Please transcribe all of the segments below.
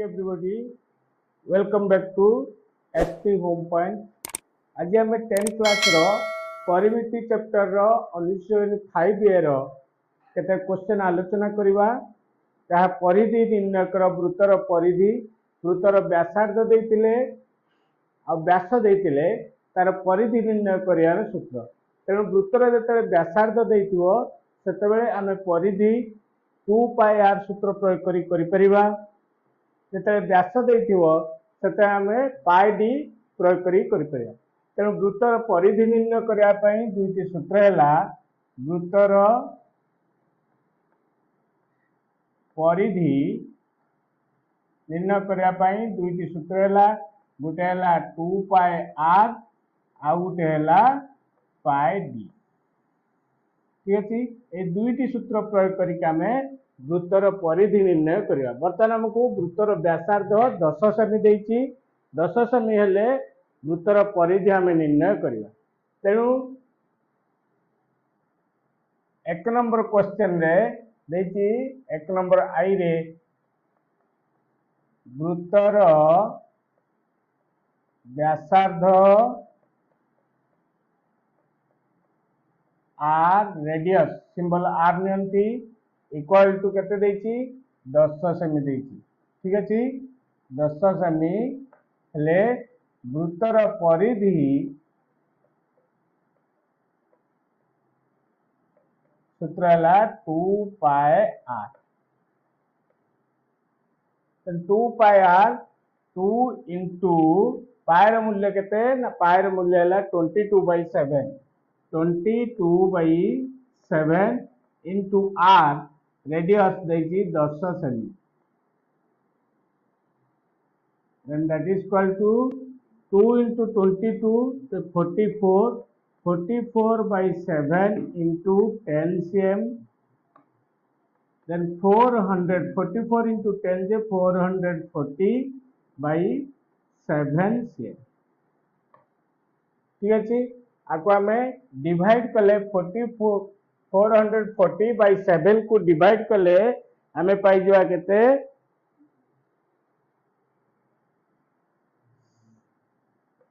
everybody. Welcome back to SP Home Point. आज आम 10th class रो परिमिति chapter रो अनुच्छेद 5A रो केते क्वेश्चन आलोचना करिवा ताहा परिधि निर्णय कर वृत्तर परिधि वृत्तर व्यासार्ध देतिले आ व्यास देतिले तार परिधि निर्णय करियार सूत्र तेणु वृत्तर जते व्यासार्ध देतिवो सेतेबेले आमे परिधि 2 पाई r सूत्र प्रयोग करि परिबा जेते व्यास देथिवो सेते आमे पाई d प्रयोग करि परिबा तेणु वृत्तर परिधि निर्णय करिया पई दुईटी सूत्र हैला वृत्तर परिधि निर्णय करिया पई दुईटी सूत्र हैला गोटे हैला 2 पाई r आ गोटे हैला पाई d ठीक अछि ए दुईटी सूत्र प्रयोग करिक आमे वृत्तर परिधि निर्णय करिया वर्तमान हमको वृत्तर व्यासार्ध 10 सेमी देछि 10 सेमी हेले वृत्तर परिधि आमे निर्णय करिया तेणु एक नंबर क्वेश्चन रे देछि एक नंबर आई रे वृत्तर व्यासार्ध r रेडियस सिंबल r नियंती इक्वल टू केते देछि 10 सेमी देछि ठीक अछि 10 सेमी हेले वृत्तर परिधि सूत्र हला 2 pi r 2 pi r 2 into पाई र मूल्य केते ना पाई र मूल्य हला 22/7 22/7 into r रेडियस देछि 10 सेमी then that is equal to 2 into 22 so 44/7 into 10 cm then 44 into 10 is 440/7 cm ठीक अछि आको हमें डिवाइड कले 440/7 को डिवाइड कले हमें पाई जवा केते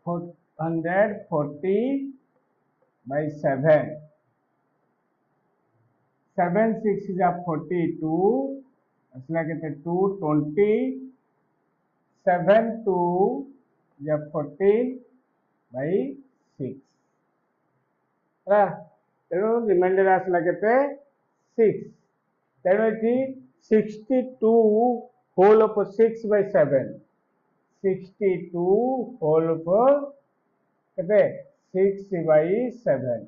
440/7 7 6 is 42 असला केते 220 7 2 is 14/6 तेणु रिमाइंडर आसला केते 6 तेणु एठी 62 होल ऑफ 6/7 62 होल ऑफ केते 6/7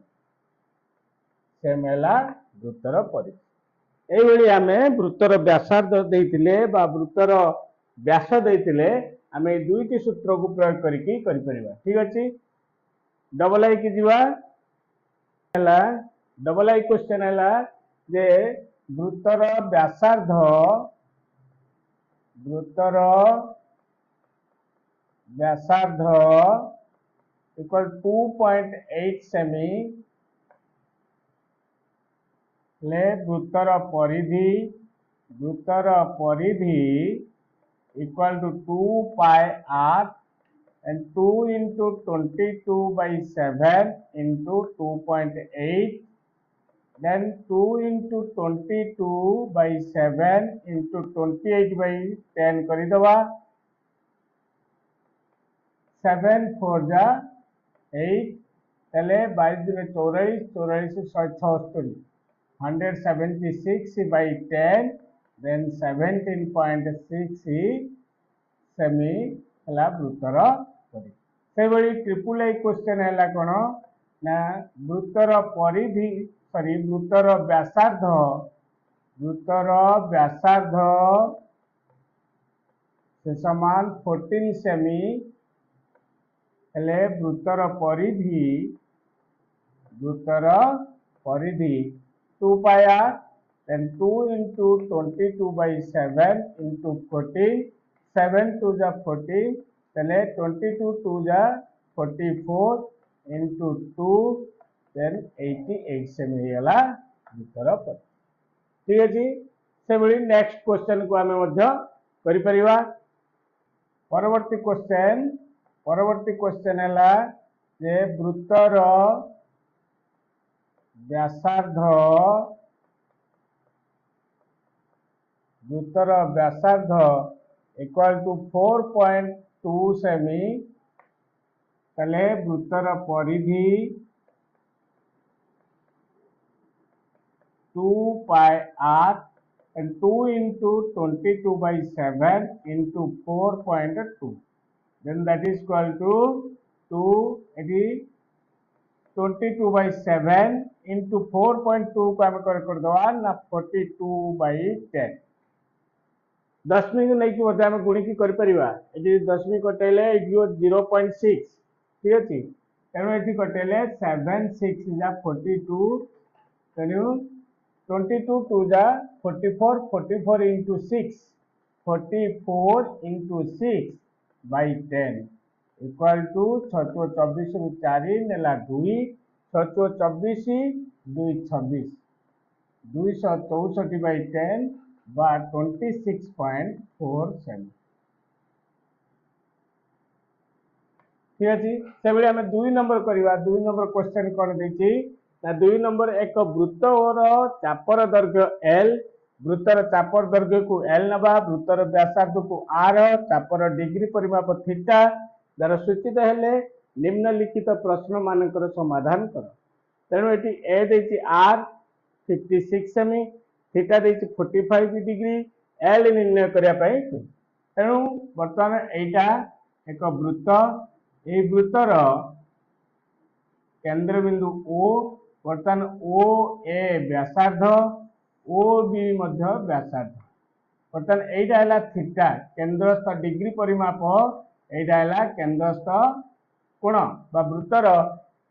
सेमेला वृत्तर परिधि एई भली आमे वृत्तर व्यासार्ध देइतिले बा वृत्तर व्यास देइतिले आमे दुईटी सूत्र को प्रयोग करिकि करि परिबा ठीक अछि डबल आई की जीवा डबल आई क्वेश्चन है जे वृत्तर व्यासार्ध इक्वल 2.8 सेमी ले वृत्तर परिधि equal to 2 pi r and 2 into 22/7 into 2.8 then 2 into 22/7 into 28/10 करी दवा 7 4 जा 8 तले 22 दुने 24 24 176 176/10 then 17.6 सेमी हला वृत्तर परिधि से बड़ी ट्रिपल आई क्वेश्चन हैला कोन ना वृत्तर परिधि सॉरी वृत्तर व्यासार्ध से समान 14 सेमी हेले वृत्तर परिधि 2 pi r then 2 into 22/7 into 14 7 2 जा 14 तले 22 2 जा 44 into 2 then 88 सेमी हेला वृत्तर परिधि ठीक अछि से बड़ी नेक्स्ट क्वेश्चन को आमे मध्य करि परिबा परवर्ती क्वेश्चन है जे वृत्तर व्यासार्ध इक्वल टू 4.2 सेमी तले वृत्तर परिधि 2 pi r and 2 into 22/7 into 4.2, then that is equal to 2 22/7 into 4.2 को आम कर दवा ना 42/10 दशमी को नहीं बोधे आम गुणिकी कर दशमी कटेले 0.6 ठीक अच्छे तेणु ये कटेले 7 6 जा 42 तेणु 22 2 जा 44 44 into 6 44 into 6 by 10 equal to 624 रु 4 नेला 2 624 2 26 264 by 10 बा 26.47 ठीक अच्छे से आम 2 नंबर करवा 2 नंबर क्वेश्चन कौन देती ना 2 नंबर एक वृत्तर चापर दैर्घ्य L वृत्तर चापर दैर्घ्य को L नवा वृत्तर व्यासार्ध को R चापर डिग्री परिमाप थीटा द्वारा सूचित हेले निम्नलिखित प्रश्न मानकर समाधान कर तेणु ये ए देती R 56 सेमी थीटा देती 45 डिग्री L निर्णय करने तेणु बर्तमान एटा एक वृत्त ये वृत्तर केंद्र बिंदु O बर्तमान ओ ए व्यासार्ध ओ बी व्यासार्ध बर्तमान यहाँ थीटा केंद्रस्थ डिग्री परिमाप यहाँ केंद्रस्थ कोण बा वृत्तर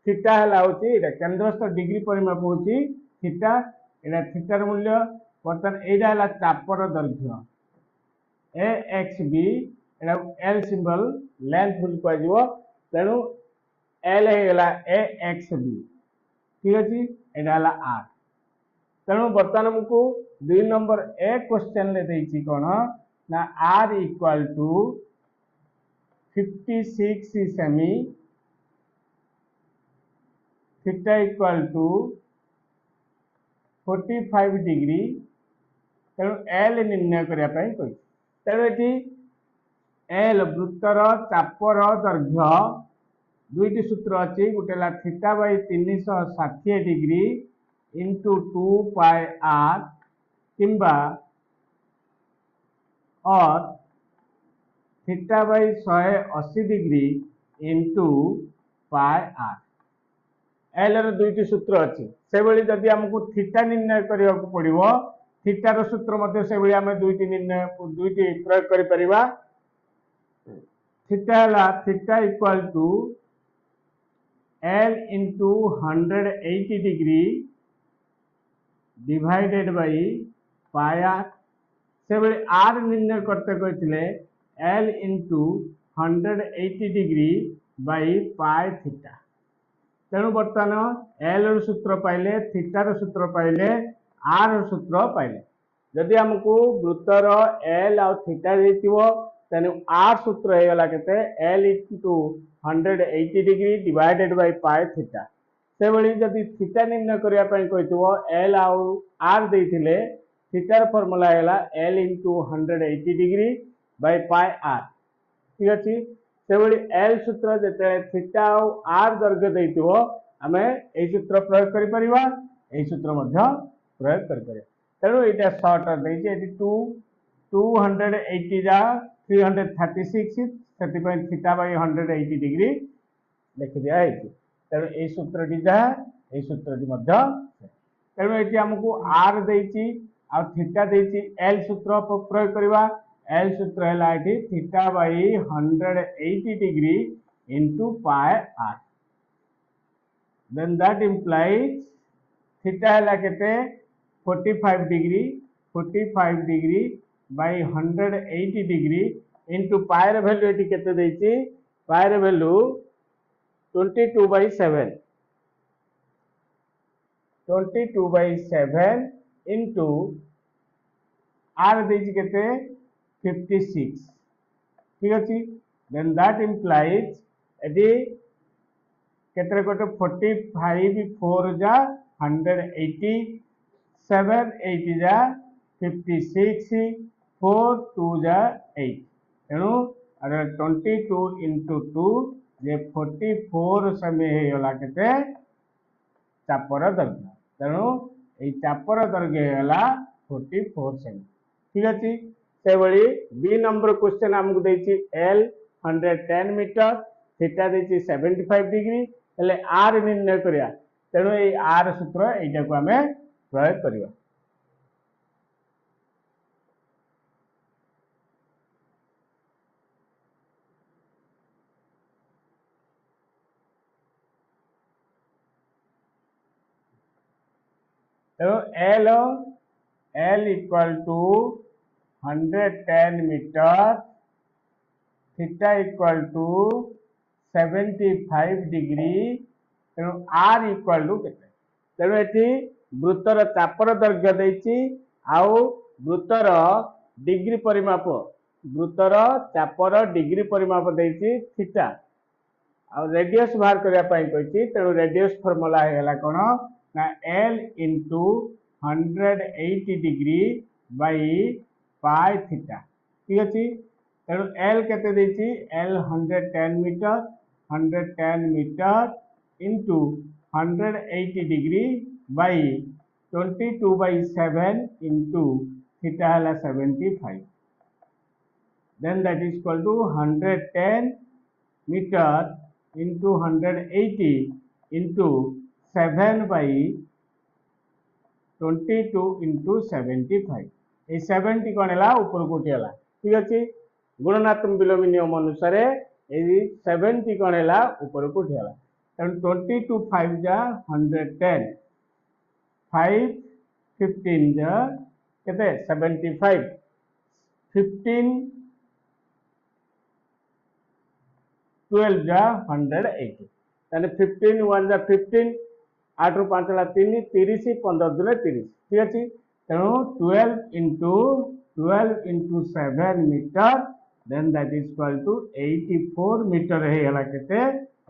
थीटा है केंद्रस्थ डिग्री परिमाप हूँ थीटा यहाँ थीटार मूल्य बर्तमान यहाँ चापर दैर्घ्य A X B L symbol length बोली कह तेणु एल होगा ए एक्स बी ठीक अच्छे यहाँ आर तेणु बर्तमान हमको 2 नंबर ए क्वेश्चन कौन ना आर इक्वल टू 56 सेमी थीटा इक्वल टू 45 डिग्री तेणु एल निर्णय करने तेणु ये एल वृत्तर चापर दैर्घ्य दुईटी सूत्र अच्छी गोटे theta by 360 degree into 2 pi R किंबा और theta by 180 degree into pi R L दुईटी सूत्र अच्छी से जदि आमको थीटा निर्णय करने को पड़ो थीटार सूत्र से आम दुईटी निर्णय दुईटी प्रयोग कर theta equal to L into 180 degree divided by pi R से आर निर्णय करते कहते L into 180 degree by pi theta तेणु बर्तमान एल सूत्र पाइले थीटार सूत्र पाइले आर सूत्र पाइले जदि आमको वृत्तर एल आ थीटा तेणु आर सूत्र होगा के L into 180 degree divided by pi theta से जदि थीटा निर्णय करने कही एल आर देते थीटार फर्मूला है L into 180 degree by pi R ठीक अच्छे से एल सूत्र जो थीटा आर दैर्घ्य देते आम यही सूत्र प्रयोग कर सूत्र प्रयोग कर तेणु यहाँ सर्ट देती 280 जा 336 से थीटा बाई 180 डिग्री लिखि दिया तेणु ये सूत्रटी जहाँ ये सूत्रटी तेणु ये आमको आर देती थीटा देती एल सूत्र प्रयोग करवा एल सूत्र है theta by 180 degree into pi R then that implies theta है के 45 डिग्री बाई 180 डिग्री इंटू पायर वैल्यू ये केते देती पायर वैल्यू 22/7 इंटू आर देती केते 56 ठीक अच्छे then that implies एटी केतरे गोटे 45 4 जा 180 7 8 जा 56 4 2 जा 8 तेणु 22 into 2 जे 44 सेमी हे गला केते चापर दैर्घ्य तेणु ये चापर दैर्घ्य है 44 सेमी ठीक अच्छे से बी नंबर क्वेश्चन आमको देछि एल 110 मीटर थीटा देछि 75 डिग्री हेले आर निर्णय करिया तेणु ये आर सूत्र एटा को हमें प्रयोग करिया तेणु L equal to 110 metre theta equal to 75 degree तेणु आर इक्वल टू केते तेणु एठी वृत्तर चापर दैर्घ्य देछि आउ वृत्तर डिग्री परिमाप वृत्तर चापर डिग्री परिमाप देछि थीटा आउ रेडियस बाहर करिया पई कहिछि तेणु रेडियस फार्मूला हेला कोन ना L into 180 degree by pi theta ठीक अच्छे तेणु एल केते देछि L 110 metre into 180 degree by 22/7 into theta है 75 then that is equal to 110 metre into 180 into 7/22 into 75 ये 70 कौन है ऊपर को उठिगला ठीक अच्छे गुणनात्मक विलोम नियम अनुसार ये 70 कौन है ऊपर को उठिगला तेणु 22 5 जा 110 5 15 जा केते 75 15 12 जा 180 ताने 15 1 जा 15 8 रू 5 ला 3 30 15 दुले 30 ठीक अछि तेणु 12 into 7 metre then that is equal to 84 metre हे हला केते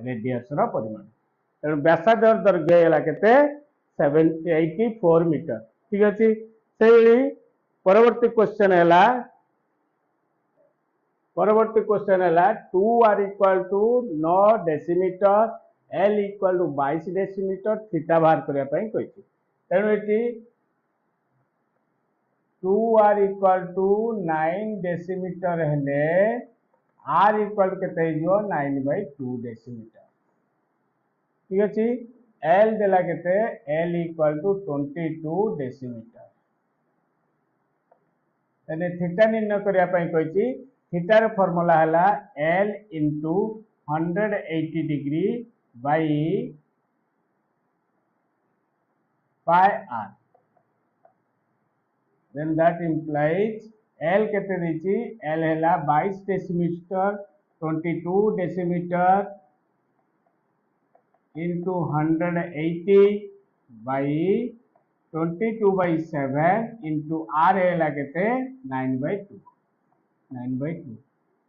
रेडियस रा परिमाण तेणु व्यासार्ध दैर्घ्य हला केते 84 मीटर ठीक अछि सेही परवर्ती क्वेश्चन हला 2 R equal to 9 decimetre L equal to 22 decimetre theta बाहर करिया पई कहिछि तेणु एटी 2 आर इक्वल टू 9 डेसीमीटर हेले आर इक्वल केते जो 9/2 डेसीमीटर ठीक अछि एल देला केते एल इक्वल टू 22 डेसीमीटर तने थीटा निर्णय करिया पई कहिछि थीटार फार्मूला हला L into 180 degree by pi R then that implies L केते देछि L हैला 22 decimetre 22 decimetre into 180 by 22/7 into R हैला केते 9/2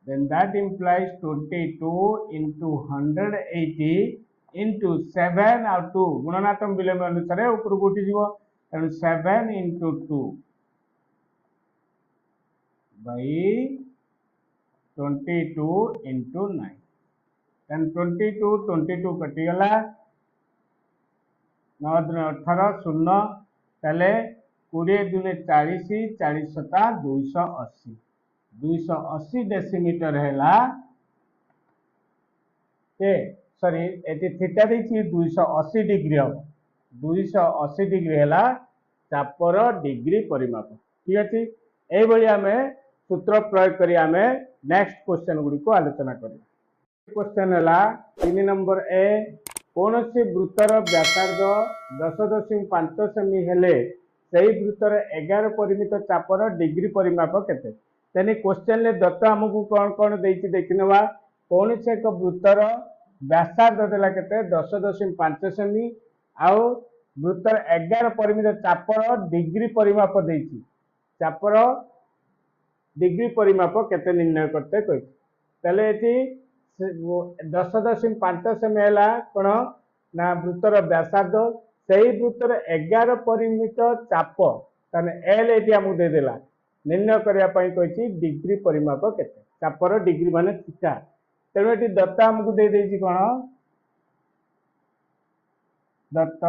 then that implies 22 into 180 into 7 और 2 गुणनात्मक विलोम अनुसार ऊपर को उठी जीवो तेणु 7 into 2 by 22 into 9 then 22 कटी गला 9 दिन 18 शून्य ताले 20 दिन 40 40 सता 280 डेसीमीटर हैला के सॉरी एटी थीटा देछि 280 डिग्री हम 280 डिग्री हैला चापर डिग्री परिमाप ठीक अछि एई बळी हमें सूत्र प्रयोग करी हमें नेक्स्ट क्वेश्चन गुडी को आलोचना करी क्वेश्चन हैला 3 नंबर ए कौन से वृत्तर व्यासार्ध 10.5 सेमी हेले सही वृत्तर 11 परिमित चापर डिग्री परिमाप केते तेने क्वेश्चन ले दत्त हमकु कौन देछि देखिनवा कौन से एक वृत्तर व्यासार्ध देला केते 10.5 सेमी आउ वृत्तर 11 परिमित चापर डिग्री परिमाप देछि चापर डिग्री परिमाप केते निर्णय करते कहि ताले एठी 10.5 सेमी है कौन ना वृत्तर व्यासार्ध से वृत्तर 11 परिमित चाप एल ये आमको देदेला निर्णय करने डिग्री परिमाप के चापर डिग्री मान थीटा तेणु ये दत्त आमको दे कौन दत्त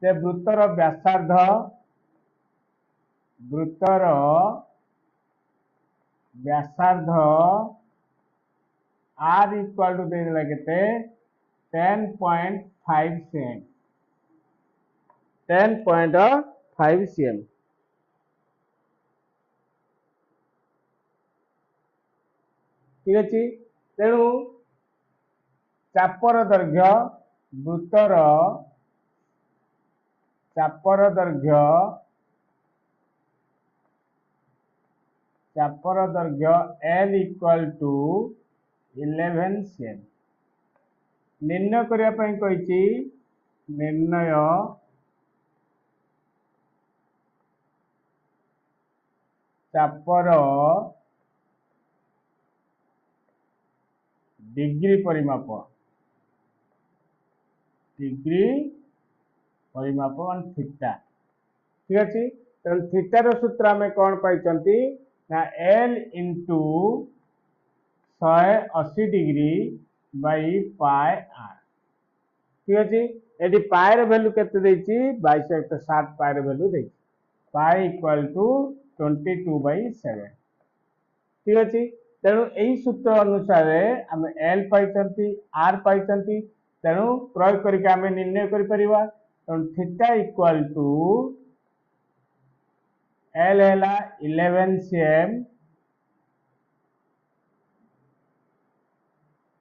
से वृत्तर व्यासार्ध आर इक्वल टू देदेला केते 10.5 cm 10.5 cm ठीक अच्छे तेणु चापर दैर्घ्य वृत्तर चापर दैर्घ्य L इक्वल टू 11 cm निर्णय करने निर्णय चापर डिग्री परिमाप मान थीटा ठीक अच्छे तेणु थीटार सूत्र आम कौन पाई ना L इंटू 180 डिग्री बाई पाए आर ठीक अच्छे ये पाए भैल्यू के 2260 पाए भैल्यू दे पाए इक्वल टू 22/7 ठीक अच्छे तेणु यही सूत्र अनुसार आम एल पाई आर पाई तेणु प्रयोग करके आम निर्णय करिपरिबा तेणु थीटा इक्वल टू एल है 11 cm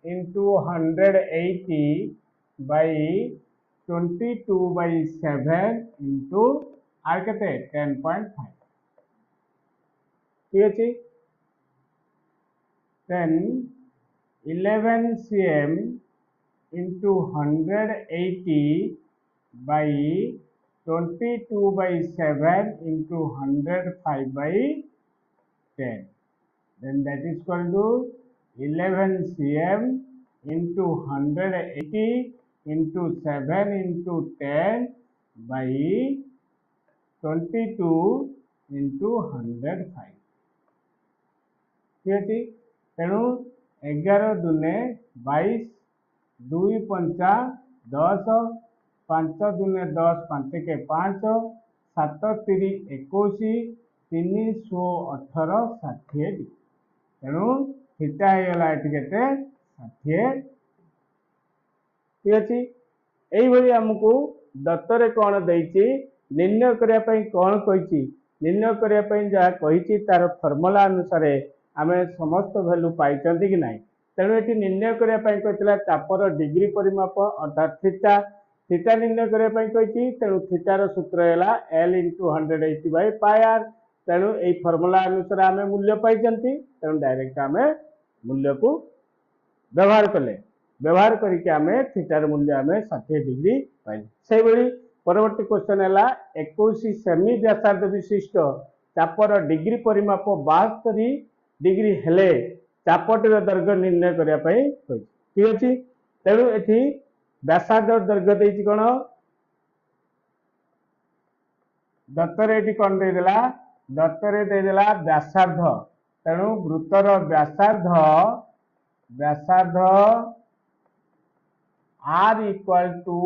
into 180 by 22/7 into R के 10.5 ठीक अच्छे then 11 cm into 180 by 22/7 into 105/10 then that is equal to 11 cm into 180 into 7 into 10 by 22 into 105 ठीक है तेणु 11 दूने 22 2 पंचा 10 5 दूने 10 5 के 5 7 3 21 318 60 तेणु थीटा होगा ये 60 ठीक अच्छे यही आमको दत्तर कौन देती निर्णय करने कौन कही निर्णय करने जहाँ कही तार फर्मुला अनुसार आम समस्त भैल्यू पाई कि ना तेणु ये निर्णय करने चापर डिग्री परिमाप अर्थात थीटा थीटा निर्णय करने तेणु थीटार सूत्र है L into 180 by pi R तेणु यही फर्मुला अनुसार आम मूल्य पाई तेणु डायरेक्ट आम मूल्य को व्यवहार कले व्यवहार करके आम थीटार मूल्य आम 60 डिग्री पाई से परवर्ती क्वेश्चन है 21 सेमी व्यासार्ध विशिष्ट चापर डिग्री परिमाप 72 डिग्री हेले चापटीर दैर्घ्य निर्णय करने ठीक अच्छे तेणु ये व्यासार्ध दैर्घ्य देती कौन दत्तर ये कौन देदेला दत्तर देदेला व्यासार्ध तेणु वृत्तर व्यासार्ध आर इक्वल टू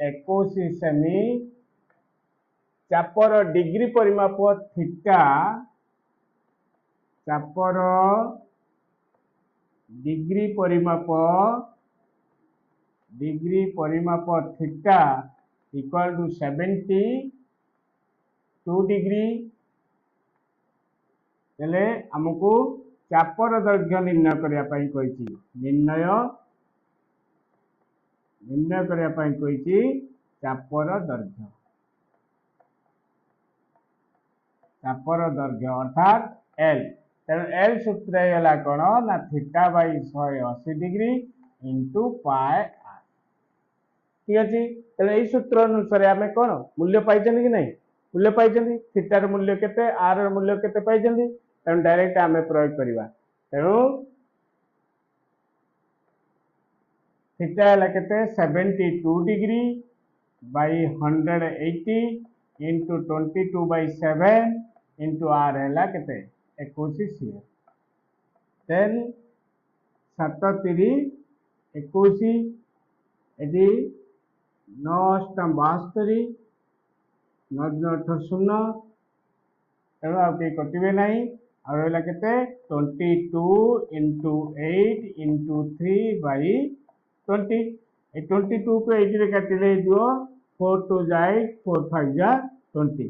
21 सेमी चापर डिग्री परिमाप थीटा चापर डिग्री परिमाप थीटा इक्वल टू 72 डिग्री तेले आमको चापर दैर्घ्य निर्णय करने निर्णय करने चापर दैर्घ्य अर्थात एल तेणु एल सूत्र है कौन ना theta by 180 degree into pi R ठीक अच्छे तेणु यही सूत्र अनुसार आम कौन मूल्य पाई कि नहीं मूल्य पाई थीटार मूल्य केते आर मूल्य केते पाई तेणु डायरेक्ट आम प्रयोग करवा तेणु थीटा है केते 72 degree by 180 into 22/7 into R है केते 21 सी देन 7 3 21 एटी 9 72 9 0 तेणु आ कटे ना आ रहा के 22 इंटू 8 इंटू 3/20 22 को 8 काटिले 4 2 जाए 4 5 जा 20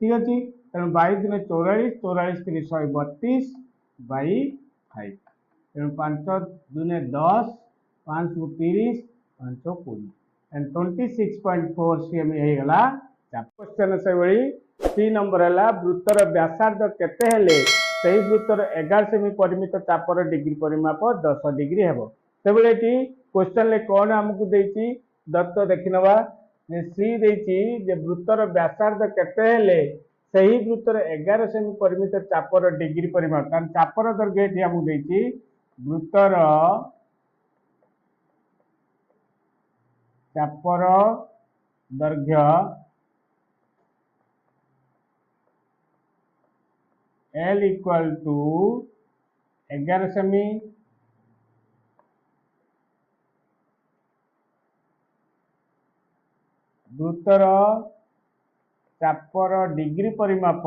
ठीक अच्छे तेणु 22 दिन 44 44 3 132/5 तेणु 5 दुने 10 5 को 30 5 20 एंड 26.4 cm होगला क्वेश्चन से भाई 3 नंबर है वृत्तर व्यासार्ध केते हेले सही वृत्तर 11 सेमी परिमित चापर डिग्री परिमाप 10 डिग्री हेबो सेबले क्वेश्चन ले कौन हमकु देछि दत्त देखिनवा जे सी देछि जे वृत्तर व्यासार्ध केते हेले सही वृत्तर 11 सेमी परिमित चापर डिग्री परिमाप कारण चापर दैर्घ्य एठी हमकु देछि वृत्तर चापर दैर्घ्य L इक्वल टू 11 सेमी वृत्तर चापर डिग्री परिमाप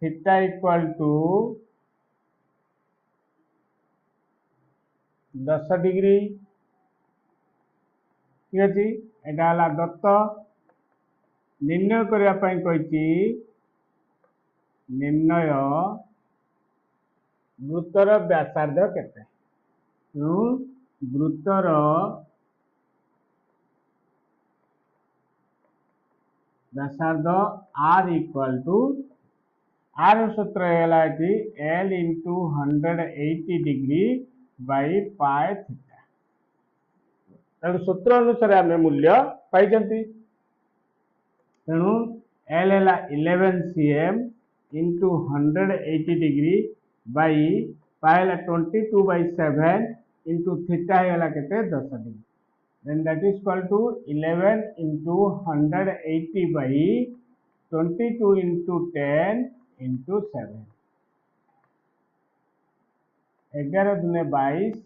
थीटा इक्वल टू 10 डिग्री ठीक अच्छे यहाँ दत्त निर्णय करने निर्णय वृत्तर व्यासार्ध केते वृत्तर व्यासार्ध आर इक्वल टू आर सूत्र है L इंटू 180 डिग्री बाई पाए थीटा तेणु सूत्र अनुसार आम मूल्य पाई तेणु L है 11 cm इंटू 180 डिग्री बाई पाए 22/7 इंटू थीटा है केते 10 degree then that is equal to 11 into 180 by 22 into 10 into 7 11 दुने 22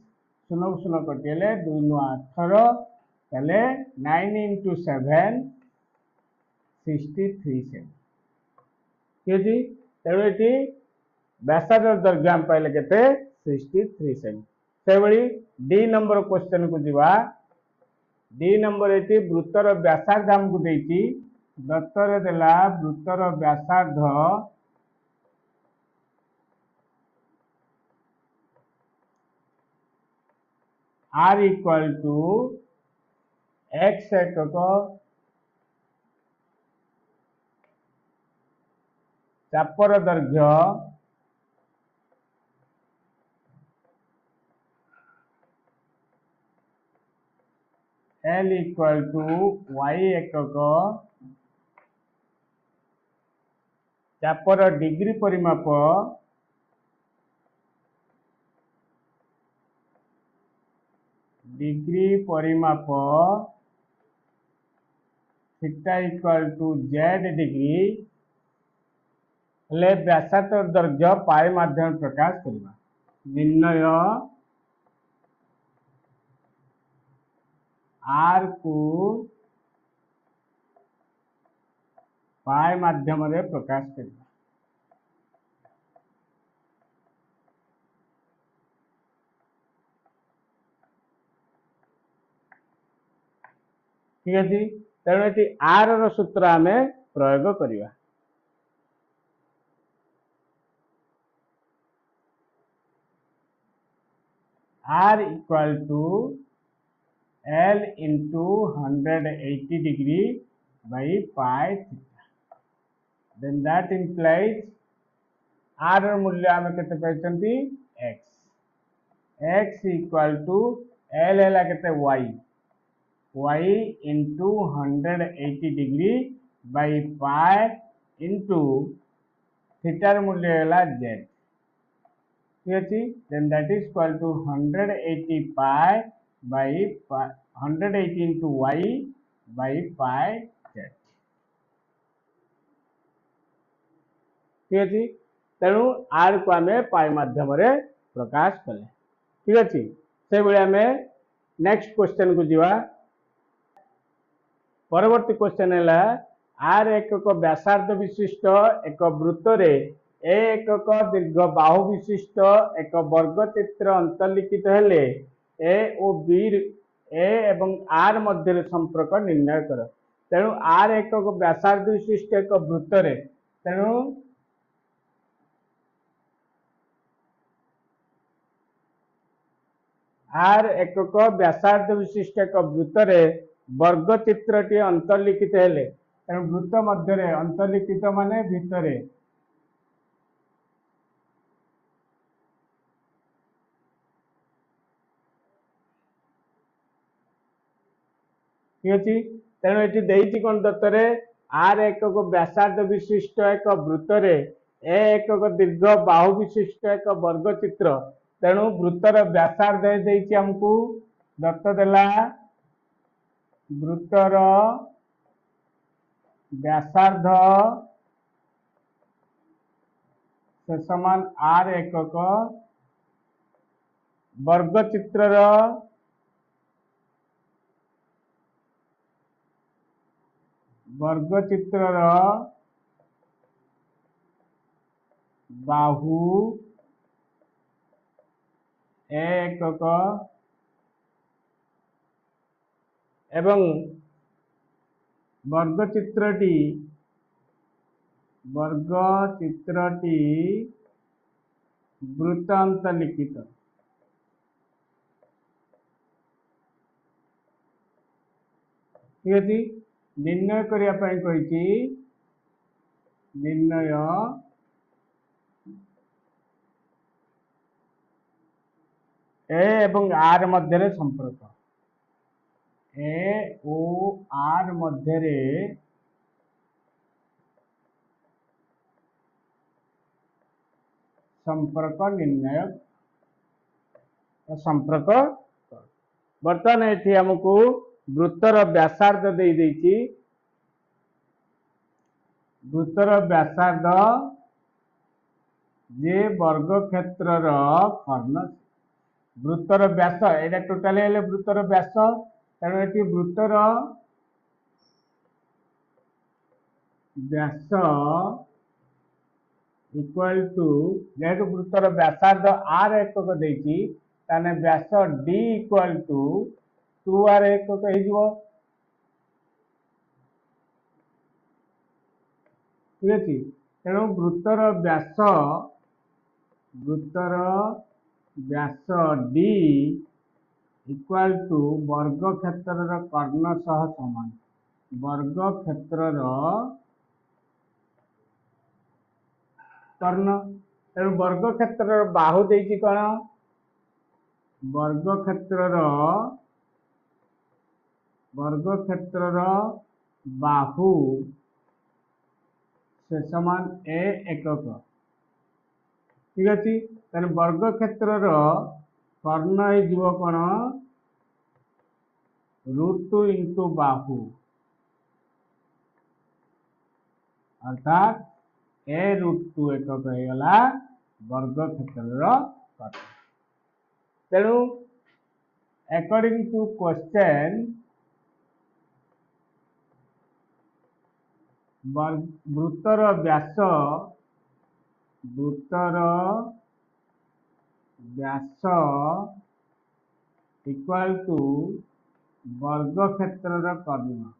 शून्य शून्य कटिले 2 नु 18 तले 9 into 7 63 सेमी ठीक है तेणु ये व्यासार्ध दैर्घ्य आम पाइले केते 63 सेमी से भली डी नंबर क्वेश्चन को जीवा डी नंबर ये वृत्तर व्यासार्ध आमको देती दत्तर देला वृत्तर व्यासार्ध आर इक्वल टू एक्स एकक चापर दैर्घ्य L इक्वल टू y एकक चापर डिग्री परिमाप theta equal to z degree ले व्यासार्ध दैर्घ्य पाए माध्यम प्रकाश करवा निर्णय आर को पाए माध्यम रे प्रकाश करवा ठीक है तेणु ये आर रो सूत्र आम प्रयोग करवा R equal to L into 180 degree by pi theta then that implies R मूल्य आम केते पाइछंती x इक्वल टू L है केते y into 180 degree by pi into थीटार मूल्य है z ठीक अच्छे then that is equal to 180 pi by 180 into Y by pi z ठीक अच्छे तेणु आर को आम पाई मध्यम प्रकाश कले ठीक अच्छे से भाई आम नेक्स्ट क्वेश्चन को जीवा परवर्ती क्वेश्चन है आर एकक व्यासार्ध विशिष्ट एक वृत्त रे ए एकक दीर्घ बाहु विशिष्ट एक वर्गचित्र अंतर्लिखित हेले ए और बी ए एवं आर मध्य संपर्क निर्णय कर तेणु आर एकक व्यासार्ध विशिष्ट एक वृत्त रे तेणु आर एकक व्यासार्ध विशिष्ट एक वृत्त रे वर्गचित्रटी अंतर्लिखित हेले तेणु वृत्त मध्य अंतर्लिखित माने भितरे ठीक अच्छे तेणु ये कौन दत्तरे आर एकक व्यासार्ध विशिष्ट एक वृत्त रे ए एकक दीर्घ बाहु विशिष्ट एक वर्गचित्र तेणु वृत्तर व्यासार्ध आमको दत्त देला वृत्तर व्यासार्ध से समान आर एकक वर्गचित्र बाहु एकक एवं वर्गचित्रटी वृत्तांत लिखित ठीक अच्छे निर्णय करने निर्णय ए एवं आर मध्य संपर्क ए ओ आर मध्य संपर्क निर्णय संपर्क बर्तमान ये आमको वृत्तर व्यासार्ध दे देछि वृत्तर व्यासार्ध जे वर्ग क्षेत्र कर्ण वृत्तर व्यास एटा टोटाल है वृत्तर व्यास तेणु ये वृत्तर व्यास इक्वल टू जेहेतु वृत्तर व्यासार्ध आर एकक देछि ताने व्यास डी इक्वल टू 2r एकक हो ठीक अच्छे तेणु वृत्तर व्यास डी इक्वल टू वर्ग क्षेत्र कर्ण सह समान वर्ग क्षेत्र कर्ण तेणु वर्ग क्षेत्र बाहु देछि कौन वर्ग क्षेत्र बाहु से समान ए एकक ठीक अच्छे तेन वर्ग क्षेत्र कर्ण हो कौन √2 इंटू बाहु अर्थात ए √2 एकक होगा वर्ग क्षेत्र कर्ण तेणु अकॉर्डिंग टू क्वेश्चन वृत्तर व्यास इक्वल टू वर्ग क्षेत्र कर्ण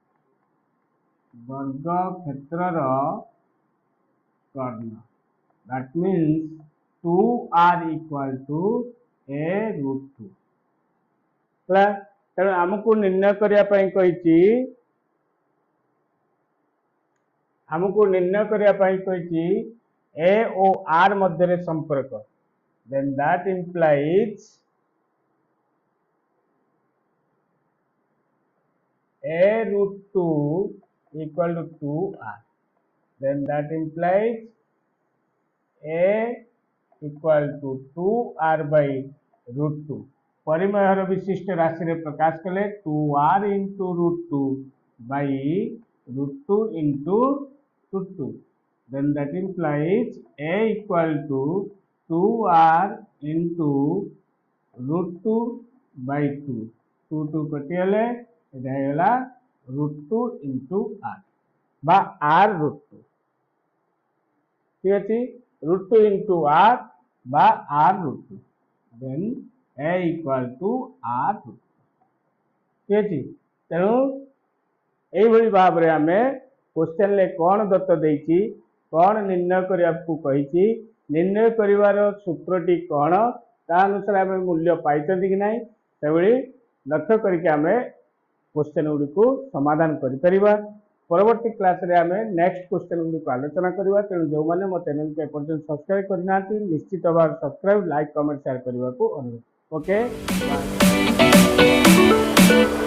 that means 2r equal to A √2 तेणु आमको निर्णय करने हमको निर्णय करने ए और आर मध्य संपर्क then that implies a √2 equal to 2r then that implies a equal to 2r by √2 परिमेयर विशिष्ट राशि रे प्रकाश कले 2r into √2 by √2 into √2 then that implies a equal to 2r into √2 by 2 2 कटिले Etah Hella √2 into r बा r √2 ठीक अछि √2 into r बा r √2 then a equal to r √2 ठीक अछि तेणु एई भली भाव रे हमें क्वेश्चन ले कोन दत्त देइछि कोन निर्णय करियाकू कहिछि निर्णय करिवार सूत्रटी कोन ता अनुसार हमें मूल्य पाइछथि कि नाही सेबळी लक्ष्य करके हमें क्वेश्चन गुडी को समाधान करि परिबा परवर्ती क्लास रे हमें नेक्स्ट क्वेश्चन गुडी को आलोचना करबा तेणु जो माने मो चैनल के पर्यंत सब्सक्राइब करनाती निश्चित भाव सब्सक्राइब लाइक कमेंट शेयर करबा को अनुरोध ओके बाय।